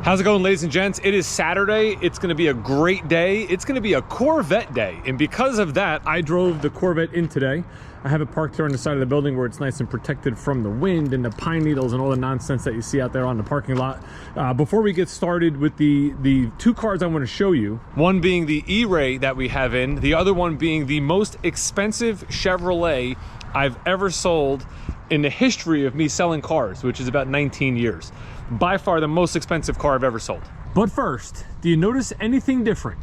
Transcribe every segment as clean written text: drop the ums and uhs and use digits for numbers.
How's it going, ladies and gents? It is Saturday. It's going to be a great day. It's going to be a Corvette day. And because of that, I drove the Corvette in today. I have it parked here on the side of the building where it's nice and protected from the wind and the pine needles and all the nonsense that you see out there on the parking lot. Before we get started with the two cars I want to show you, one being the E-Ray that we have in, the other one being the most expensive Chevrolet I've ever sold in the history of me selling cars, which is about 19 years. By far the most expensive car I've ever sold. But first, do you notice anything different?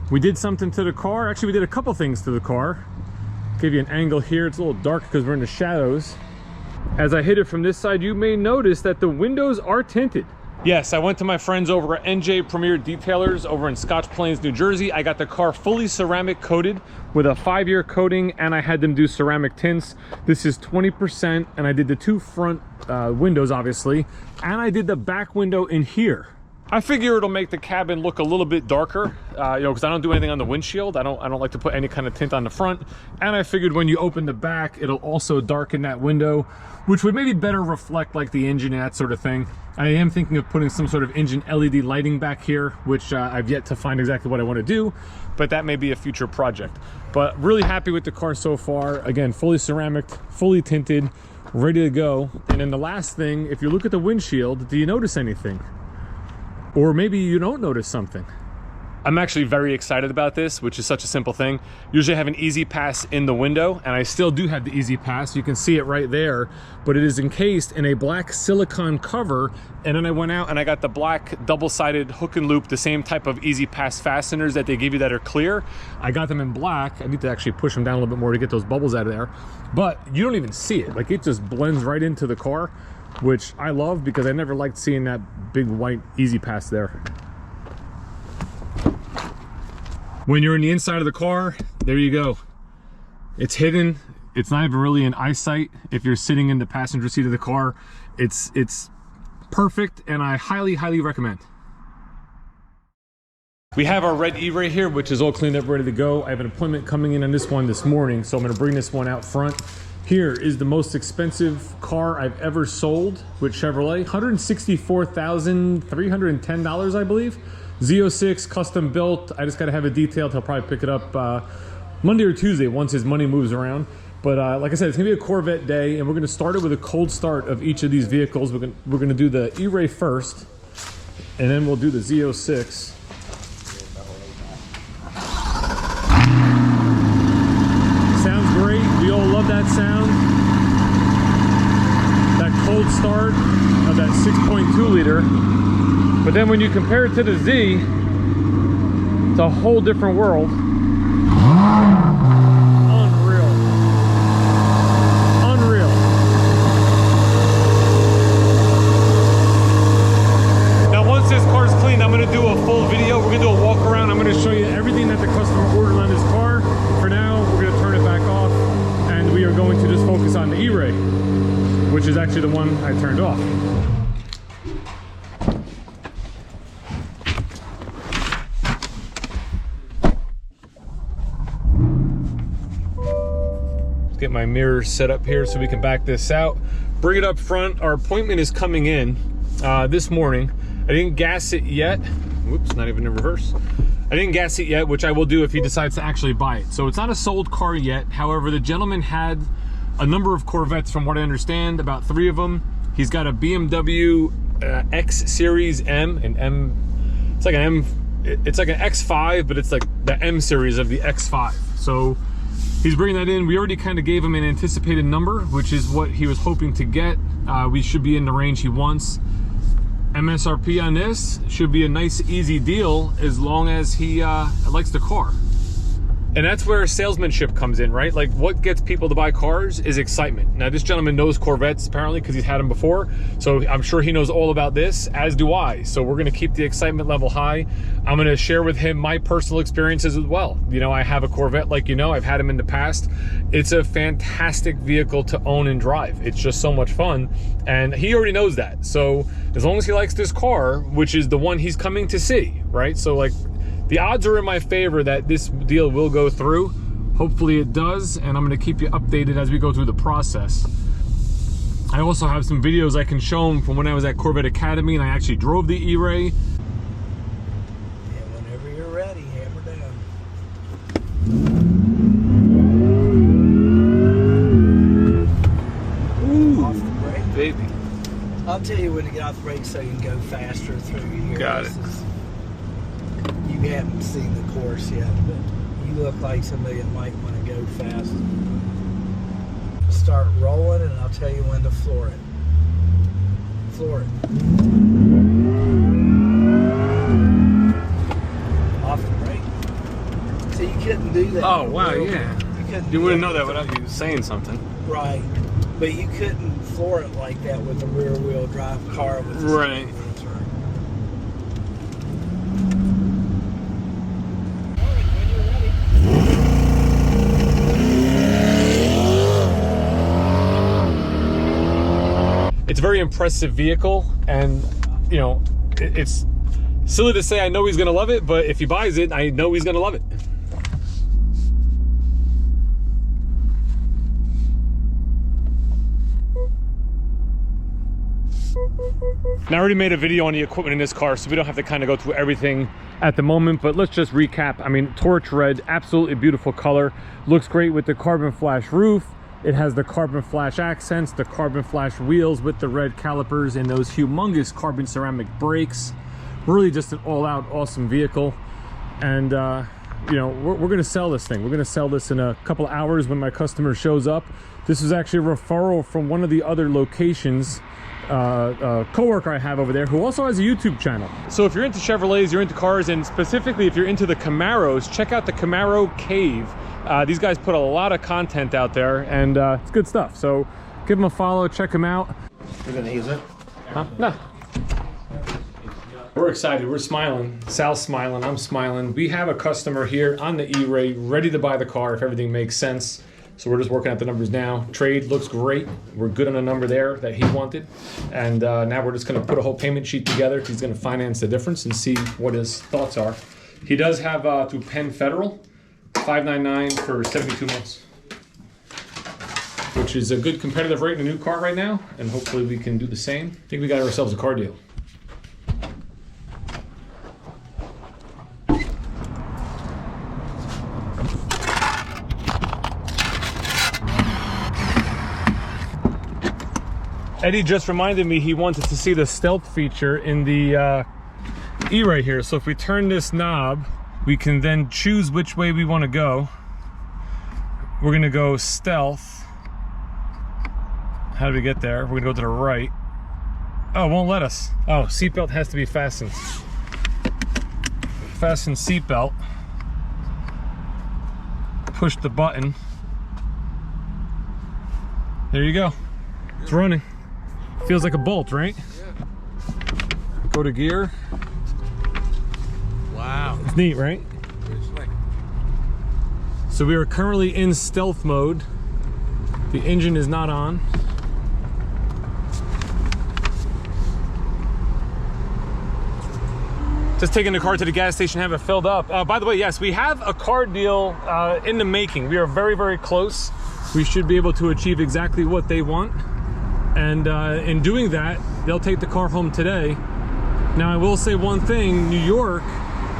We did something to the car. Actually, we did a couple things to the car. Give you an angle here. It's a little dark because we're in the shadows. As I hit it from this side, you may notice that the windows are tinted. Yes, I went to my friends over at NJ Premier Detailers over in Scotch Plains, New Jersey. I got the car fully ceramic coated with a 5-year coating, and I had them do ceramic tints. This is 20%, and I did the two front windows, obviously, and I did the back window in here. I figure it'll make the cabin look a little bit darker, because I don't do anything on the windshield. I don't like to put any kind of tint on the front. And I figured when you open the back, it'll also darken that window, which would maybe better reflect like the engine and that sort of thing. I am thinking of putting some sort of engine LED lighting back here, which I've yet to find exactly what I want to do, but that may be a future project. But really happy with the car so far. Again, fully ceramic, fully tinted, ready to go. And then the last thing, if you look at the windshield, do you notice anything? Or maybe you don't notice something. I'm actually very excited about this, which is such a simple thing. Usually I have an Easy Pass in the window, and I still do have the Easy Pass. You can see it right there, but it is encased in a black silicone cover. And then I went out and I got the black double-sided hook and loop, the same type of Easy Pass fasteners that they give you that are clear. I got them in black. I need to actually push them down a little bit more to get those bubbles out of there. But you don't even see it. Like, it just blends right into the car, which I love because I never liked seeing that big white Easy Pass there. When you're in the inside of the car, there you go. It's hidden. It's not even really in eyesight. If you're sitting in the passenger seat of the car, it's perfect, and I highly recommend. We have our red E-Ray here, which is all cleaned up, ready to go. I have an appointment coming in on this one this morning, so I'm gonna bring this one out front. Here is the most expensive car I've ever sold with Chevrolet, $164,310, I believe. Z06, custom built. I just got to have it detailed. He'll probably pick it up Monday or Tuesday once his money moves around. But like I said, it's gonna be a Corvette day, and we're gonna start it with a cold start of each of these vehicles. We're gonna do the E-Ray first, and then we'll do the Z06. Sounds great. We all love that sound. That cold start of that 6.2 liter. But then when you compare it to the Z, it's a whole different world. Unreal. Unreal. Now once this car's cleaned, I'm gonna do a full video. We're gonna do a walk around. I'm gonna show you everything that the customer ordered on this car. For now, we're gonna turn it back off, and we are going to just focus on the E-Ray, which is actually the one I turned off. Get my mirrors set up here so we can back this out, bring it up front. Our appointment is coming in this morning. I didn't gas it yet. Whoops, not even in reverse. I didn't gas it yet, which I will do if he decides to actually buy it. So it's not a sold car yet. However, the gentleman had a number of Corvettes, from what I understand, about 3 of them. He's got a BMW X Series M, and M, it's like an M, it's like an X5, but it's like the M series of the X5. So he's bringing that in. We already kind of gave him an anticipated number, which is what he was hoping to get. We should be in the range he wants. MSRP on this should be a nice, easy deal as long as he likes the car. And that's where salesmanship comes in, right? Like, what gets people to buy cars is excitement. Now, this gentleman knows Corvettes, apparently, because he's had them before. So I'm sure he knows all about this, as do I. So we're gonna keep the excitement level high. I'm gonna share with him my personal experiences as well. You know, I have a Corvette, like you know, I've had them in the past. It's a fantastic vehicle to own and drive. It's just so much fun. And he already knows that. So as long as he likes this car, which is the one he's coming to see, right? So like, the odds are in my favor that this deal will go through. Hopefully it does, and I'm gonna keep you updated as we go through the process. I also have some videos I can show them from when I was at Corvette Academy and I actually drove the E-Ray. Yeah, whenever you're ready, hammer down. Ooh, off the brake. Baby. I'll tell you when to get off the brake so you can go faster through here. Got it. You haven't seen the course yet, but you look like somebody that might want to go fast. Start rolling and I'll tell you when to floor it. Floor it. Off the brake. So you couldn't do that. Oh, wow, yeah. You wouldn't know that without you saying something. Right. But you couldn't floor it like that with a rear wheel drive car with a right. It's a very impressive vehicle, and you know, it's silly to say I know he's gonna love it, but if he buys it, I know he's gonna love it. Now, I already made a video on the equipment in this car, so we don't have to kind of go through everything at the moment, but let's just recap. I mean, torch red, absolutely beautiful color. Looks great with the carbon flash roof. It has the carbon flash accents, the carbon flash wheels with the red calipers, and those humongous carbon ceramic brakes. Really just an all-out awesome vehicle. And you know, we're gonna sell this thing. We're gonna sell this in a couple hours when my customer shows up. This is actually a referral from one of the other locations, co-worker I have over there who also has a YouTube channel. So if you're into Chevrolets, you're into cars, and specifically if you're into the Camaros, check out the Camaro Cave. These guys put a lot of content out there, and it's good stuff. So give them a follow, check them out. You're gonna use it? Huh? No. We're excited, we're smiling. Sal's smiling, I'm smiling. We have a customer here on the E-Ray ready to buy the car if everything makes sense. So we're just working out the numbers now. Trade looks great. We're good on a number there that he wanted. And now we're just gonna put a whole payment sheet together. He's gonna finance the difference and see what his thoughts are. He does have through Penn Federal, $599 for 72 months. Which is a good competitive rate in a new car right now. And hopefully we can do the same. I think we got ourselves a car deal. Eddie just reminded me he wanted to see the stealth feature in the E-Ray here. So if we turn this knob, we can then choose which way we want to go. We're gonna go stealth. How do we get there? We're gonna go to the right. Oh, it won't let us. Oh, seatbelt has to be fastened. Fasten seatbelt. Push the button. There you go. It's running. Feels like a bolt, right? Yeah. Go to gear. Wow. It's neat, right? So we are currently in stealth mode. The engine is not on. Just taking the car to the gas station, have it filled up. By the way, yes, we have a car deal in the making. We are very, very close. We should be able to achieve exactly what they want. And in doing that, they'll take the car home today. Now, I will say one thing, New York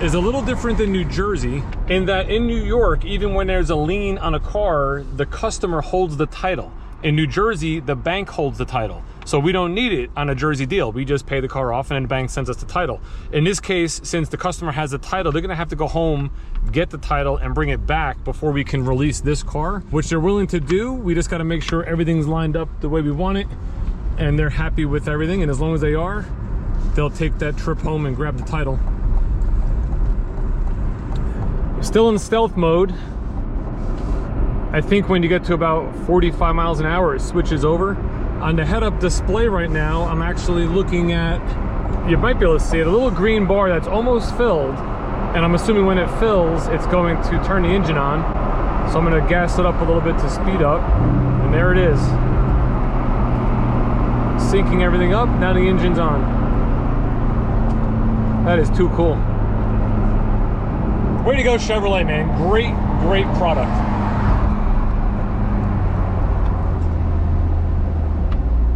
is a little different than New Jersey in that in New York, even when there's a lien on a car, the customer holds the title. In New Jersey, the bank holds the title. So we don't need it on a Jersey deal. We just pay the car off and then the bank sends us the title. In this case, since the customer has the title, they're gonna have to go home, get the title and bring it back before we can release this car, which they're willing to do. We just gotta make sure everything's lined up the way we want it and they're happy with everything. And as long as they are, they'll take that trip home and grab the title. Still in stealth mode. I think when you get to about 45 miles an hour, it switches over. On the head-up display right now, I'm actually looking at, you might be able to see it, a little green bar that's almost filled. And I'm assuming when it fills, it's going to turn the engine on. So I'm gonna gas it up a little bit to speed up. And there it is. Syncing everything up, now the engine's on. That is too cool. Way to go, Chevrolet, man. Great, great product.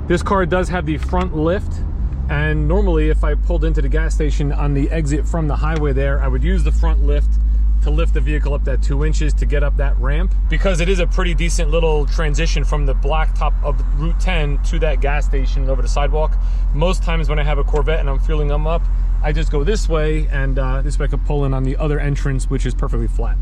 This car does have the front lift, and normally if I pulled into the gas station on the exit from the highway there, I would use the front lift to lift the vehicle up that 2 inches to get up that ramp, because it is a pretty decent little transition from the blacktop of Route 10 to that gas station over the sidewalk. Most times when I have a Corvette and I'm fueling them up, I just go this way, and this way I could pull in on the other entrance, which is perfectly flat.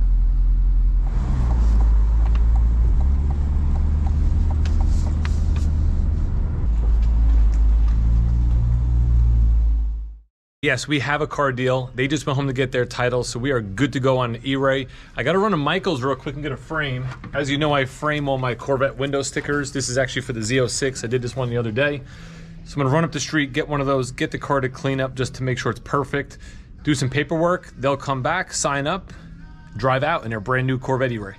Yes, we have a car deal. They just went home to get their title, so we are good to go on E-Ray. I gotta run to Michael's real quick and get a frame. As you know, I frame all my Corvette window stickers. This is actually for the Z06. I did this one the other day. So I'm gonna run up the street, get one of those, get the car to clean up just to make sure it's perfect, do some paperwork. They'll come back, sign up, drive out in their brand new Corvette E-Ray.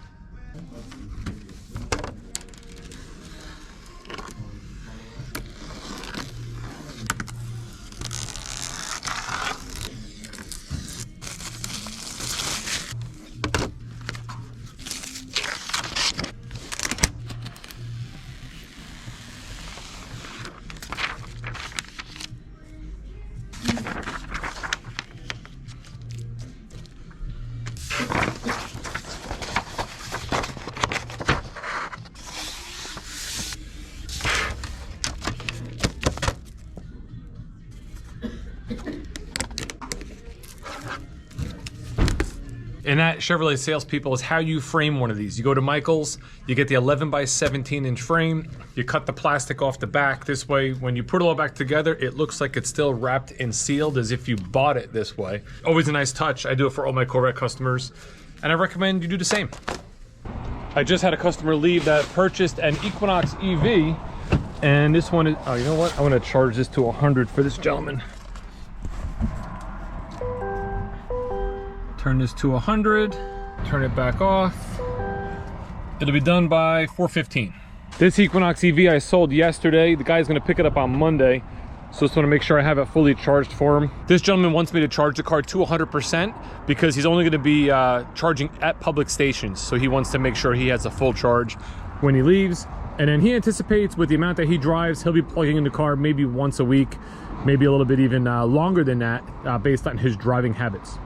And that Chevrolet salespeople is how you frame one of these. You go to Michael's, you get the 11 by 17 inch frame, you cut the plastic off the back. This way, when you put it all back together, it looks like it's still wrapped and sealed as if you bought it this way. Always a nice touch. I do it for all my Corvette customers, and I recommend you do the same. I just had a customer leave that purchased an Equinox EV, and this one is, oh, you know what? I'm gonna charge this to 100 for this gentleman. Turn this to 100, turn it back off. It'll be done by 4:15. This Equinox EV I sold yesterday. The guy's gonna pick it up on Monday. So just wanna make sure I have it fully charged for him. This gentleman wants me to charge the car to 100% because he's only gonna be charging at public stations. So he wants to make sure he has a full charge when he leaves. And then he anticipates with the amount that he drives, he'll be plugging in the car maybe once a week, maybe a little bit even longer than that based on his driving habits.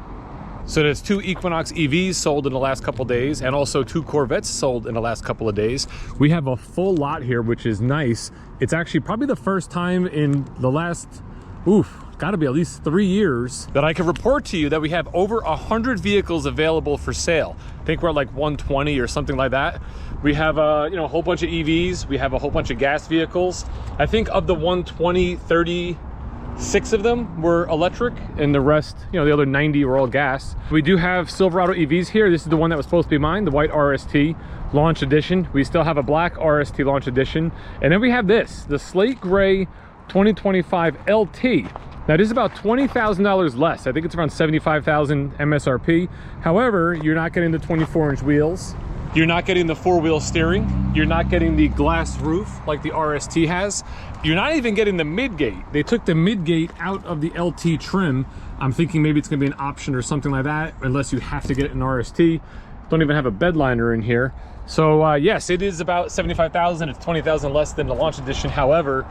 So there's 2 Equinox EVs sold in the last couple days, and also 2 Corvettes sold in the last couple of days. We have a full lot here, which is nice. It's actually probably the first time in the last, gotta be at least 3 years, that I can report to you that we have over 100 vehicles available for sale. I think we're at like 120 or something like that. We have a whole bunch of EVs. We have a whole bunch of gas vehicles. I think of the 120, 36 of them were electric, and the rest, the other 90 were all gas. We do have Silverado EVs here. This is the one that was supposed to be mine, the white RST Launch Edition. We still have a black RST Launch Edition. And then we have this, the slate gray 2025 LT. Now this is about $20,000 less. I think it's around $75,000 MSRP. However, you're not getting the 24-inch wheels. You're not getting the 4-wheel steering. You're not getting the glass roof like the RST has. You're not even getting the midgate. They took the midgate out of the LT trim. I'm thinking maybe it's gonna be an option or something like that, unless you have to get an RST. Don't even have a bed liner in here. So yes, it is about $75,000. It's $20,000 less than the Launch Edition. However,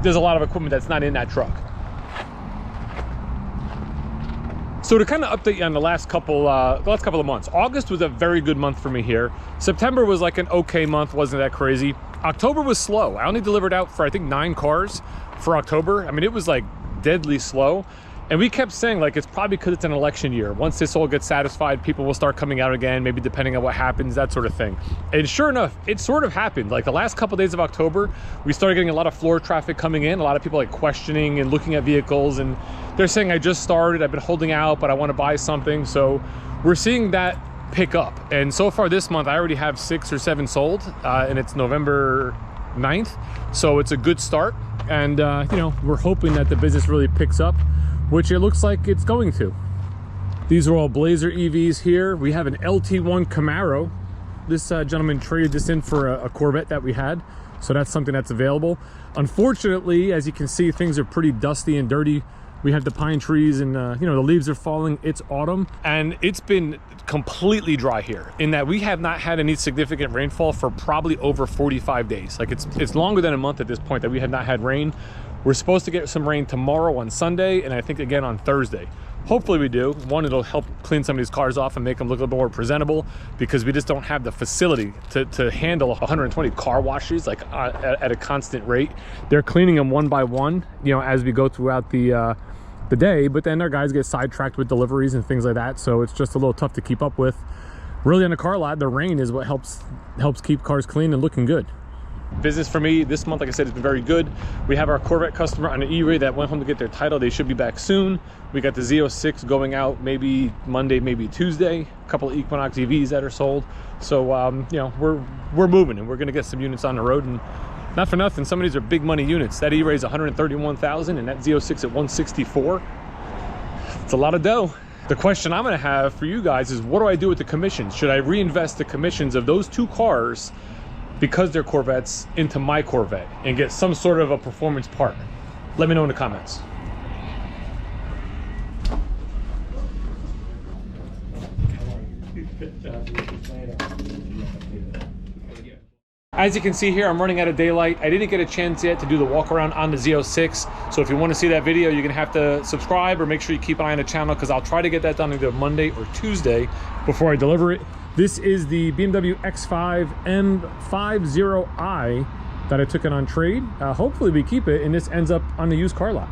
there's a lot of equipment that's not in that truck. So to kind of update you on the last couple of months, August was a very good month for me here. September was like an okay month, wasn't that crazy. October was slow. I only delivered out for I think 9 cars for October. I mean, it was like deadly slow. And we kept saying like, it's probably because it's an election year. Once this all gets satisfied, people will start coming out again, maybe depending on what happens, that sort of thing. And sure enough, it sort of happened. Like the last couple of days of October, we started getting a lot of floor traffic coming in, a lot of people like questioning and looking at vehicles, and they're saying, I just started, I've been holding out, but I want to buy something. So we're seeing that pick up. And so far this month, I already have 6 or 7 sold, and it's November 9th. So it's a good start. And we're hoping that the business really picks up, which it looks like it's going to. These are all Blazer EVs here. We have an LT1 Camaro. This gentleman traded this in for a Corvette that we had. So that's something that's available. Unfortunately, as you can see, things are pretty dusty and dirty We have the pine trees and you know, the leaves are falling. It's autumn and it's been completely dry here in that we have not had any significant rainfall for probably over 45 days. Like it's longer than a month at this point that we have not had rain. We're supposed to get some rain tomorrow on Sunday and I think again on Thursday. Hopefully we do. One, it'll help clean some of these cars off and make them look a little more presentable because we just don't have the facility to handle 120 car washes like at a constant rate. They're cleaning them one by one, you know, as we go throughout the day, but then our guys get sidetracked with deliveries and things like that, so it's just a little tough to keep up with. Really on the car lot, the rain is what helps keep cars clean and looking good. Business for me this month, like I said, has been very good. We have our Corvette customer on the E-Ray that went home to get their title. They should be back soon. We got the Z06 going out maybe Monday, maybe Tuesday. A couple of Equinox EVs that are sold. So you know, we're moving and we're gonna get some units on the road. And not for nothing, some of these are big money units. That E-Ray is 131,000 and that Z06 at 164. It's a lot of dough. The question I'm gonna have for you guys is, what do I do with the commissions? Should I reinvest the commissions of those two cars because they're Corvettes into my Corvette and get some sort of a performance part? Let me know in the comments. As you can see here, I'm running out of daylight. I didn't get a chance yet to do the walk around on the Z06. So if you want to see that video, you're gonna have to subscribe or make sure you keep an eye on the channel because I'll try to get that done either Monday or Tuesday before I deliver it. This is the BMW X5 M50i that I took it on trade. Hopefully we keep it and this ends up on the used car lot.